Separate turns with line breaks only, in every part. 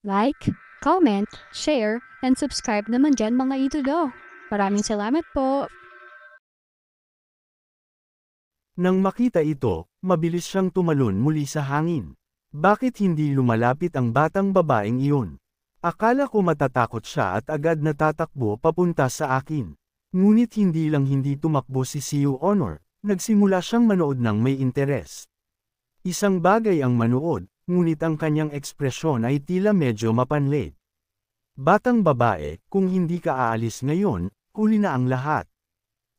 Like, comment, share, and subscribe naman dyan mga idolo. Maraming salamat po!
Nang makita ito, mabilis siyang tumalon muli sa hangin. Bakit hindi lumalapit ang batang babaeng iyon? Akala ko matatakot siya at agad natatakbo papunta sa akin. Ngunit hindi tumakbo si Siu Honor, nagsimula siyang manood ng may interes. Isang bagay ang manood, ngunit ang kanyang ekspresyon ay tila medyo mapanlid. Batang babae, kung hindi ka aalis ngayon, huli na ang lahat.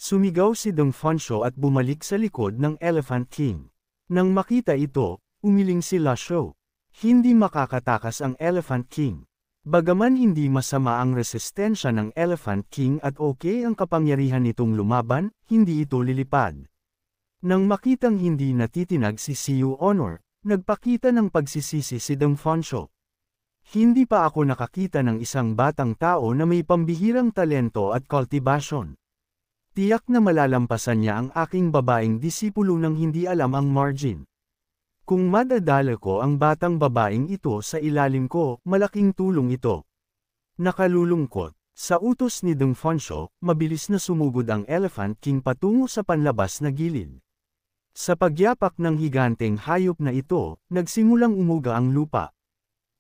Sumigaw si Dong Fonsho at bumalik sa likod ng Elephant King. Nang makita ito, umiling si La Shou. Hindi makakatakas ang Elephant King. Bagaman hindi masama ang resistensya ng Elephant King at okay ang kapangyarihan nitong lumaban, hindi ito lilipad. Nang makitang hindi natitinag si Siu Honor, nagpakita ng pagsisisi si Dong Fonsho. Hindi pa ako nakakita ng isang batang tao na may pambihirang talento at kultibasyon. Tiyak na malalampasan niya ang aking babaeng disipulo nang hindi alam ang margin. Kung madadala ko ang batang babaeng ito sa ilalim ko, malaking tulong ito. Nakalulungkot, sa utos ni Dong Fonsho, mabilis na sumugod ang Elephant King patungo sa panlabas na gilid. Sa pagyapak ng higanteng hayop na ito, nagsimulang umuga ang lupa.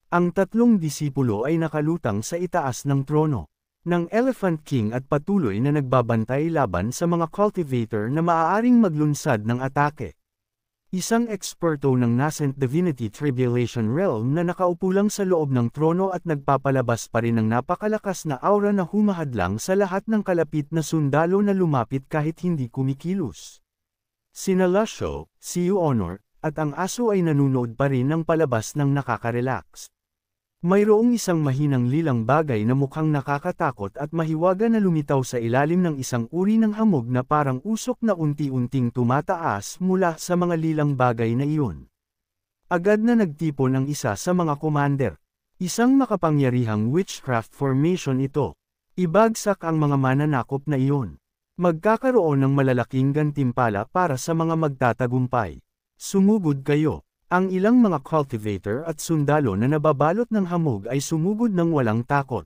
Ang tatlong disipulo ay nakalutang sa itaas ng trono ng Elephant King at patuloy na nagbabantay laban sa mga cultivator na maaaring maglunsad ng atake. Isang eksperto ng Nascent Divinity Tribulation Realm na nakaupo lang sa loob ng trono at nagpapalabas pa rin ng napakalakas na aura na humahadlang sa lahat ng kalapit na sundalo na lumapit kahit hindi kumikilos. Sina La Shou, Siu Honor, at ang aso ay nanunood pa rin ng palabas ng nakaka-relax. Mayroong isang mahinang lilang bagay na mukhang nakakatakot at mahiwaga na lumitaw sa ilalim ng isang uri ng hamog na parang usok na unti-unting tumataas mula sa mga lilang bagay na iyon. Agad na nagtipon ang isa sa mga commander. Isang makapangyarihang witchcraft formation ito. Ibagsak ang mga mananakop na iyon. Magkakaroon ng malalaking gantimpala para sa mga magtatagumpay. Sumugod kayo. Ang ilang mga cultivator at sundalo na nababalot ng hamog ay sumugod ng walang takot.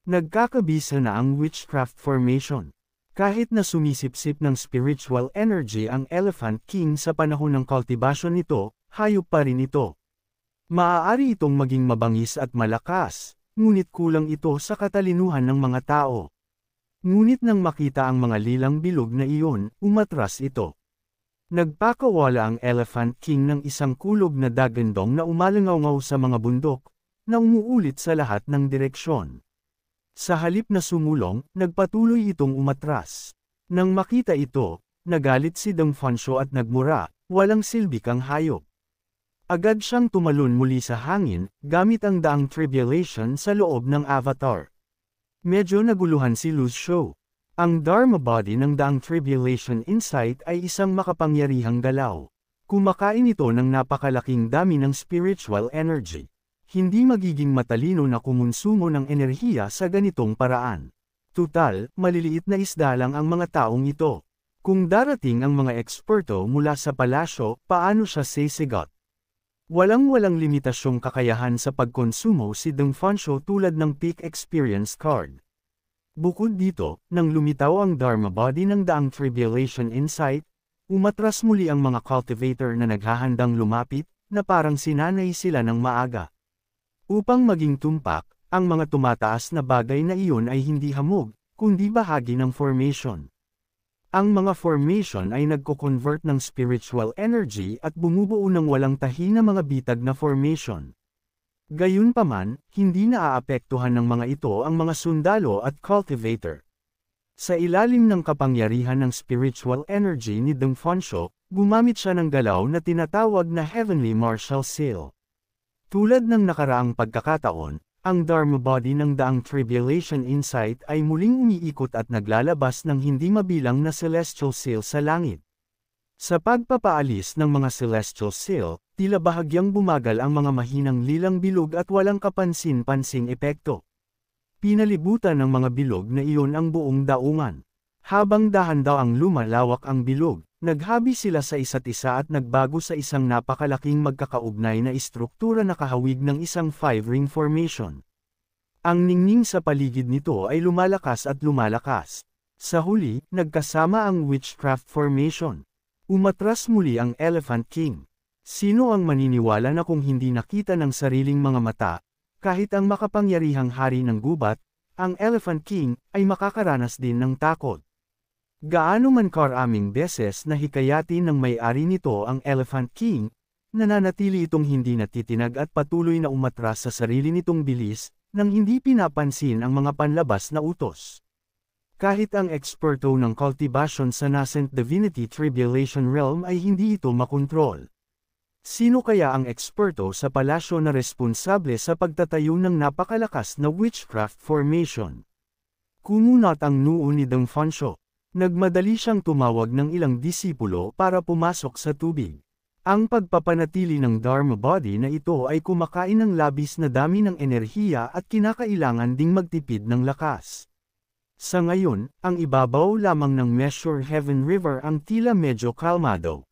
Nagkakabisa na ang witchcraft formation. Kahit na sumisipsip ng spiritual energy ang Elephant King sa panahon ng cultivation nito, hayop pa rin ito. Maaari itong maging mabangis at malakas, ngunit kulang ito sa katalinuhan ng mga tao. Ngunit nang makita ang mga lilang bilog na iyon, umatras ito. Nagpakawala ang Elephant King ng isang kulog na dagandong na umalangaw sa mga bundok, na umuulit sa lahat ng direksyon. Sa halip na sumulong, nagpatuloy itong umatras. Nang makita ito, nagalit si Dong Fonsho at nagmura, walang silbi kang hayop. Agad siyang tumalon muli sa hangin, gamit ang daang tribulation sa loob ng avatar. Medyo naguluhan si Lu Shou. Ang Dharma Body ng daang Tribulation Insight ay isang makapangyarihang galaw. Kumakain ito ng napakalaking dami ng spiritual energy. Hindi magiging matalino na kumonsumo ng enerhiya sa ganitong paraan. Tutal, maliliit na isda lang ang mga taong ito. Kung darating ang mga eksperto mula sa palasyo, paano siya sisigot? Walang limitasyong kakayahan sa pagkonsumo si Dong Fonsho tulad ng Peak Experience Card. Bukod dito, nang lumitaw ang Dharma Body ng daang Tribulation Insight, umatras muli ang mga cultivator na naghahandang lumapit, na parang sinanay sila ng maaga. Upang maging tumpak, ang mga tumataas na bagay na iyon ay hindi hamog, kundi bahagi ng formation. Ang mga formation ay nagko-convert ng spiritual energy at bumubuo ng walang tahi na mga bitag na formation. Gayunpaman, hindi naaapektuhan ng mga ito ang mga sundalo at cultivator. Sa ilalim ng kapangyarihan ng spiritual energy ni Dong Fonsho, gumamit siya ng galaw na tinatawag na Heavenly Martial Seal. Tulad ng nakaraang pagkakataon, ang Dharma Body ng daang Tribulation Insight ay muling umiikot at naglalabas ng hindi mabilang na celestial seal sa langit. Sa pagpapaalis ng mga celestial seal, tila bahagyang bumagal ang mga mahinang lilang bilog at walang kapansin-pansing epekto. Pinalibutan ng mga bilog na iyon ang buong daungan. Habang dahan-daang lumalawak ang bilog, Naghabi sila sa isa't isa at nagbago sa isang napakalaking magkakaugnay na istruktura na kahawig ng isang five-ring formation. Ang ningning sa paligid nito ay lumalakas at lumalakas. Sa huli, nagkasama ang witchcraft formation. Umatras muli ang Elephant King. Sino ang maniniwala na kung hindi nakita ng sariling mga mata, kahit ang makapangyarihang hari ng gubat, ang Elephant King, ay makakaranas din ng takot. Gaano man karaming beses na hikayatin ng may-ari nito ang Elephant King, nananatili itong hindi natitinag at patuloy na umatras sa sarili nitong bilis, nang hindi pinapansin ang mga panlabas na utos. Kahit ang eksperto ng cultivation sa nascent divinity tribulation realm ay hindi ito makontrol. Sino kaya ang eksperto sa palasyo na responsable sa pagtatayo ng napakalakas na witchcraft formation? Kumunat ang noo ni Deng Fansho. Nagmadali siyang tumawag ng ilang disipulo para pumasok sa tubig. Ang pagpapanatili ng Dharma body na ito ay kumakain ng labis na dami ng enerhiya at kinakailangan ding magtipid ng lakas. Sa ngayon, ang ibabaw lamang ng Measure Heaven River ang tila medyo kalmado.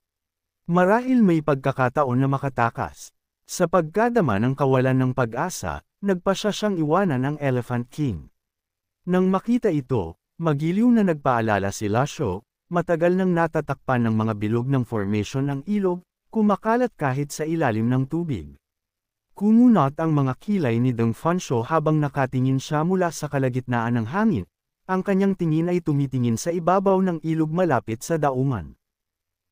Marahil may pagkakataon na makatakas. Sa pagkadama ng kawalan ng pag-asa, nagpasya siyang iwanan ang Elephant King. Nang makita ito, magiliw na nagpaalala si Lasho, matagal nang natatakpan ng mga bilog ng formation ng ilog, kumakalat kahit sa ilalim ng tubig. Kumunat ang mga kilay ni Deng Fansho habang nakatingin siya mula sa kalagitnaan ng hangin. Ang kanyang tingin ay tumitingin sa ibabaw ng ilog malapit sa daungan.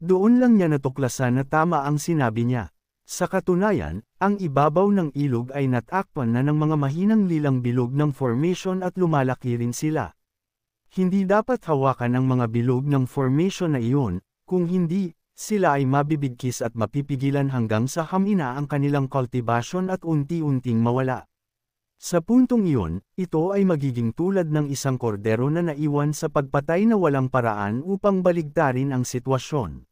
Doon lang niya natuklasan na tama ang sinabi niya. Sa katunayan, ang ibabaw ng ilog ay natakpan na ng mga mahinang lilang bilog ng formation at lumalaki rin sila. Hindi dapat hawakan ang mga bilog ng formation na iyon, kung hindi, sila ay mabibigkis at mapipigilan hanggang sa hamina ang kanilang cultivation at unti-unting mawala. Sa puntong iyon, ito ay magiging tulad ng isang kordero na naiwan sa pagpatay na walang paraan upang baligtarin ang sitwasyon.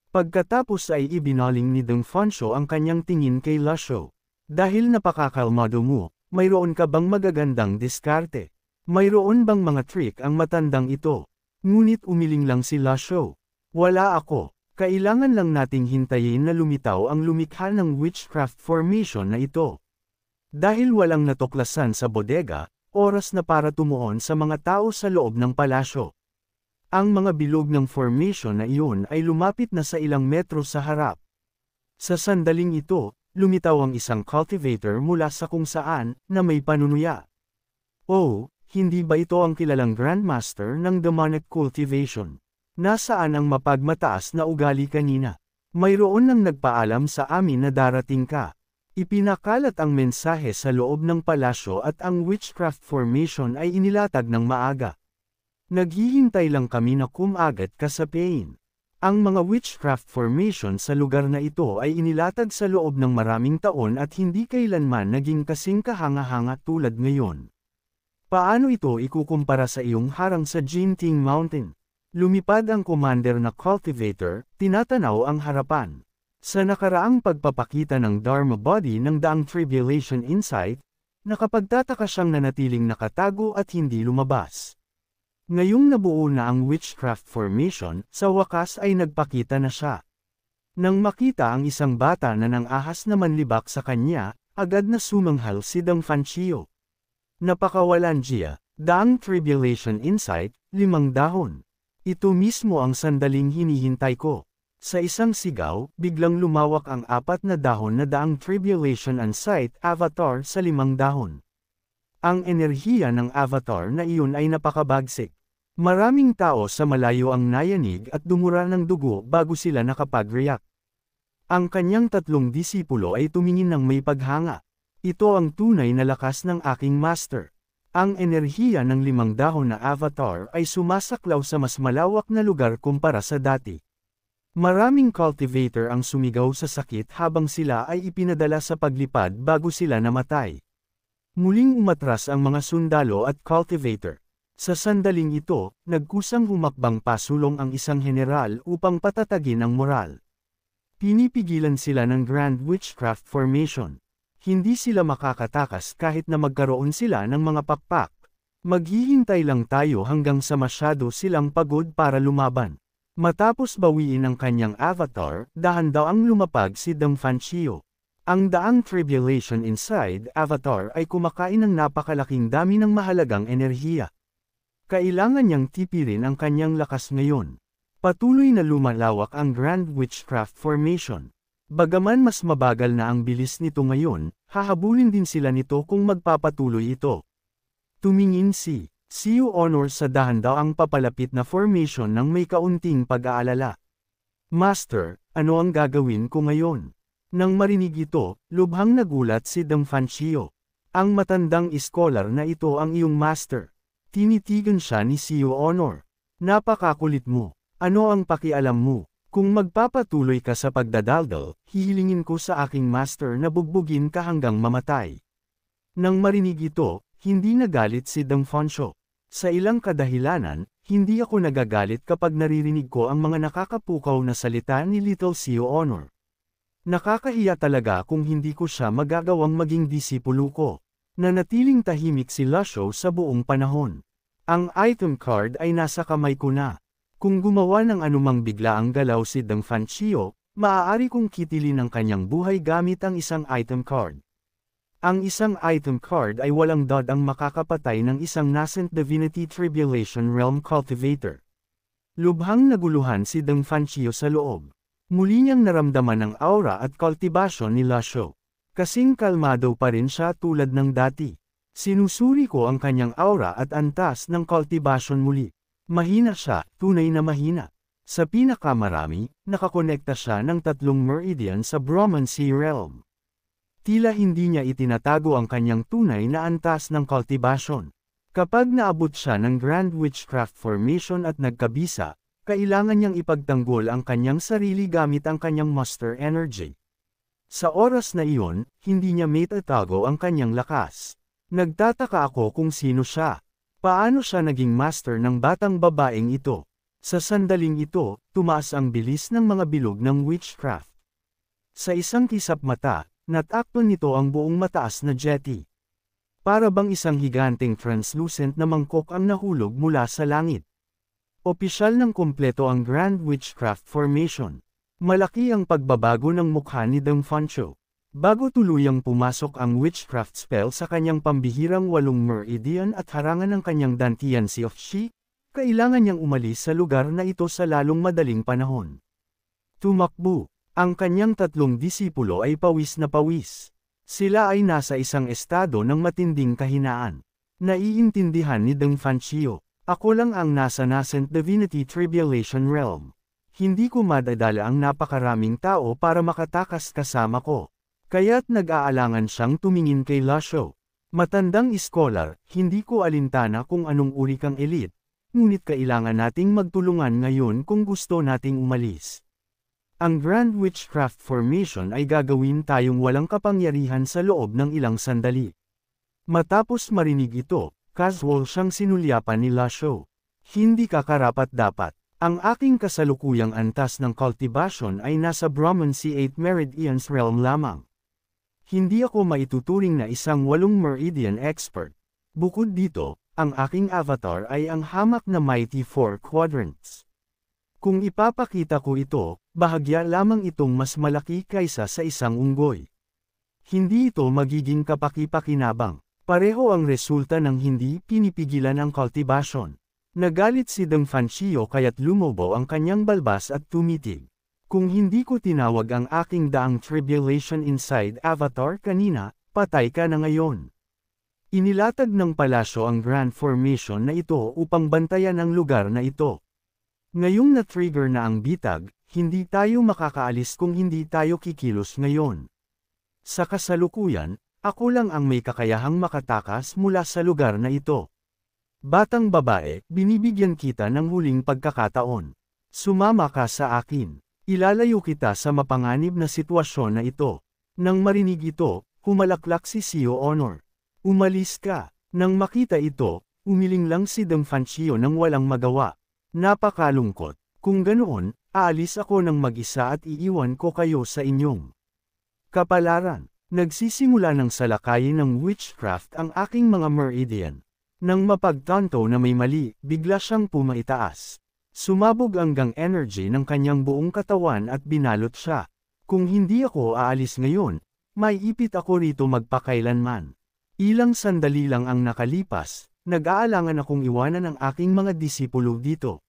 Pagkatapos ay ibinaling ni Deng Fansho ang kanyang tingin kay Lasho. Dahil napakakalmado mo, mayroon ka bang magagandang diskarte? Mayroon bang mga trick ang matandang ito? Ngunit umiling lang si Lasho. Wala ako. Kailangan lang nating hintayin na lumitaw ang lumikha ng witchcraft formation na ito. Dahil walang natuklasan sa bodega, oras na para tumuon sa mga tao sa loob ng palasyo. Ang mga bilog ng formation na iyon ay lumapit na sa ilang metro sa harap. Sa sandaling ito, lumitaw ang isang cultivator mula sa kung saan, na may panunuya. Oh, hindi ba ito ang kilalang Grandmaster ng demonic cultivation? Nasaan ang mapagmataas na ugali kanina? Mayroon nang nagpaalam sa amin na darating ka. Ipinakalat ang mensahe sa loob ng palasyo at ang witchcraft formation ay inilatag ng maaga. Naghihintay lang kami na kumagat ka sa pain. Ang mga witchcraft formation sa lugar na ito ay inilatag sa loob ng maraming taon at hindi kailanman naging kasing kahanga-hanga tulad ngayon. Paano ito ikukumpara sa iyong harang sa Jinting Mountain? Lumipad ang commander na cultivator, tinatanaw ang harapan. Sa nakaraang pagpapakita ng Dharma body ng daang tribulation insight, nakapagtataka siyang nanatiling nakatago at hindi lumabas. Ngayong nabuo na ang witchcraft formation, sa wakas ay nagpakita na siya. Nang makita ang isang bata na nang ahas na manlibak sa kanya, agad na sumanghal si Deng Fanchio. Napakawalan siya, daang tribulation insight, 5 dahon. Ito mismo ang sandaling hinihintay ko. Sa isang sigaw, biglang lumawak ang 4 na dahon na daang tribulation insight avatar sa 5 dahon. Ang enerhiya ng avatar na iyon ay napakabagsik. Maraming tao sa malayo ang nayanig at dumura ng dugo bago sila nakapag-react. Ang kanyang 3 disipulo ay tumingin ng may paghanga. Ito ang tunay na lakas ng aking master. Ang enerhiya ng 5 dahon na avatar ay sumasaklaw sa mas malawak na lugar kumpara sa dati. Maraming cultivator ang sumigaw sa sakit habang sila ay ipinadala sa paglipad bago sila namatay. Muling umatras ang mga sundalo at cultivator. Sa sandaling ito, nagkusang humakbang pasulong ang isang general upang patatagin ang moral. Pinipigilan sila ng Grand Witchcraft Formation. Hindi sila makakatakas kahit na magkaroon sila ng mga pakpak. Maghihintay lang tayo hanggang sa masyado silang pagod para lumaban. Matapos bawiin ang kanyang avatar, dahan-daang lumapag si Deng Fanchio. Ang daang tribulation inside avatar ay kumakain ng napakalaking dami ng mahalagang enerhiya. Kailangan niyang tipirin ang kanyang lakas ngayon. Patuloy na lumalawak ang Grand Witchcraft Formation. Bagaman mas mabagal na ang bilis nito ngayon, hahabulin din sila nito kung magpapatuloy ito. Tumingin si Siu Honor sa dahan-daang papalapit na formation ng may kaunting pag-aalala. Master, ano ang gagawin ko ngayon? Nang marinig ito, lubhang nagulat si Deng Fanchio. Ang matandang iskolar na ito ang iyong master. Tinitigan siya ni Siu Honor. Napakakulit mo. Ano ang pakialam mo? Kung magpapatuloy ka sa pagdadaldal, hihilingin ko sa aking master na bugbugin ka hanggang mamatay. Nang marinig ito, hindi nagalit si Deng Fanchio. Sa ilang kadahilanan, hindi ako nagagalit kapag naririnig ko ang mga nakakapukaw na salita ni Little Siu Honor. Nakakahiya talaga kung hindi ko siya magagawang maging disipulo ko. Nanatiling tahimik si Lasho sa buong panahon. Ang item card ay nasa kamay ko na. Kung gumawa ng anumang biglaang galaw si Deng Fanchio, maaari kong kitilin ang kanyang buhay gamit ang isang item card. Ang isang item card ay walang dod ang makakapatay ng isang nascent divinity tribulation realm cultivator. Lubhang naguluhan si Deng Fanchio sa loob. Muli niyang naramdaman ang aura at kultibasyon ni Lasho. Kasing kalmado pa rin siya tulad ng dati. Sinusuri ko ang kanyang aura at antas ng kultibasyon muli. Mahina siya, tunay na mahina. Sa pinakamarami, nakakonekta siya ng 3 meridian sa Brahman Sea Realm. Tila hindi niya itinatago ang kanyang tunay na antas ng kultibasyon. Kapag naabot siya ng Grand Witchcraft Formation at nagkabisa, kailangan niyang ipagtanggol ang kanyang sarili gamit ang kanyang Master Energy. Sa oras na iyon, hindi niya maitatago ang kanyang lakas. Nagtataka ako kung sino siya. Paano siya naging master ng batang babaeng ito? Sa sandaling ito, tumaas ang bilis ng mga bilog ng witchcraft. Sa isang kisap mata, natakpan nito ang buong mataas na jetty. Para bang isang higanteng translucent na mangkok ang nahulog mula sa langit. Opisyal ng kumpleto ang Grand Witchcraft Formation. Malaki ang pagbabago ng mukha ni Deng Fanchio. Bago tuluyang pumasok ang witchcraft spell sa kanyang pambihirang 8 meridian at harangan ng kanyang dantian Sea of Qi, kailangan niyang umalis sa lugar na ito sa lalong madaling panahon. Tumakbo. Ang kanyang 3 disipulo ay pawis na pawis. Sila ay nasa isang estado ng matinding kahinaan. Naiintindihan ni Deng Fanchio, ako lang ang nasa nascent divinity tribulation realm. Hindi ko madadala ang napakaraming tao para makatakas kasama ko. Kaya't nag-aalangan siyang tumingin kay Lasho. Matandang iskolar, hindi ko alintana kung anong uri kang elite, ngunit kailangan nating magtulungan ngayon kung gusto nating umalis. Ang Grand Witchcraft Formation ay gagawin tayong walang kapangyarihan sa loob ng ilang sandali. Matapos marinig ito, casual siyang sinulyapan ni Lasho. Hindi ka karapat-dapat. Ang aking kasalukuyang antas ng cultivation ay nasa Brahman Sea 8 Meridians realm lamang. Hindi ako maituturing na isang 8 meridian expert. Bukod dito, ang aking avatar ay ang hamak na Mighty 4 Quadrants. Kung ipapakita ko ito, bahagya lamang itong mas malaki kaysa sa isang unggoy. Hindi ito magiging kapaki-pakinabang. Pareho ang resulta ng hindi pinipigilan ang cultivation. Nagalit si Deng Fanchio kaya't lumobo ang kanyang balbas at tumitig. Kung hindi ko tinawag ang aking daang tribulation inside avatar kanina, patay ka na ngayon. Inilatag ng palasyo ang Grand Formation na ito upang bantayan ang lugar na ito. Ngayong na-trigger na ang bitag, hindi tayo makakaalis kung hindi tayo kikilos ngayon. Sa kasalukuyan, ako lang ang may kakayahang makatakas mula sa lugar na ito. Batang babae, binibigyan kita ng huling pagkakataon. Sumama ka sa akin. Ilalayo kita sa mapanganib na sitwasyon na ito. Nang marinig ito, humalaklak si Siu Honor. Umalis ka. Nang makita ito, umiling lang si Deng Fanchio nang walang magawa. Napakalungkot. Kung ganoon, aalis ako ng mag-isa at iiwan ko kayo sa inyong kapalaran. Nagsisimula ng salakayin ng witchcraft ang aking mga meridian. Nang mapagtanto na may mali, bigla siyang pumaitaas. Sumabog ang gang energy ng kanyang buong katawan at binalot siya. Kung hindi ako aalis ngayon, may ipit ako rito magpakailanman. Ilang sandali lang ang nakalipas, nag-aalangan akong iwanan ang aking mga disipulo dito.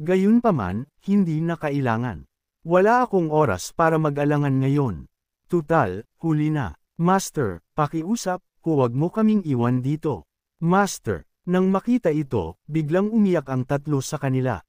Gayunpaman, hindi na kailangan. Wala akong oras para mag-alangan ngayon. Tutal, huli na. Master, pakiusap, huwag mo kaming iwan dito. Master, nang makita ito, biglang umiyak ang tatlo sa kanila.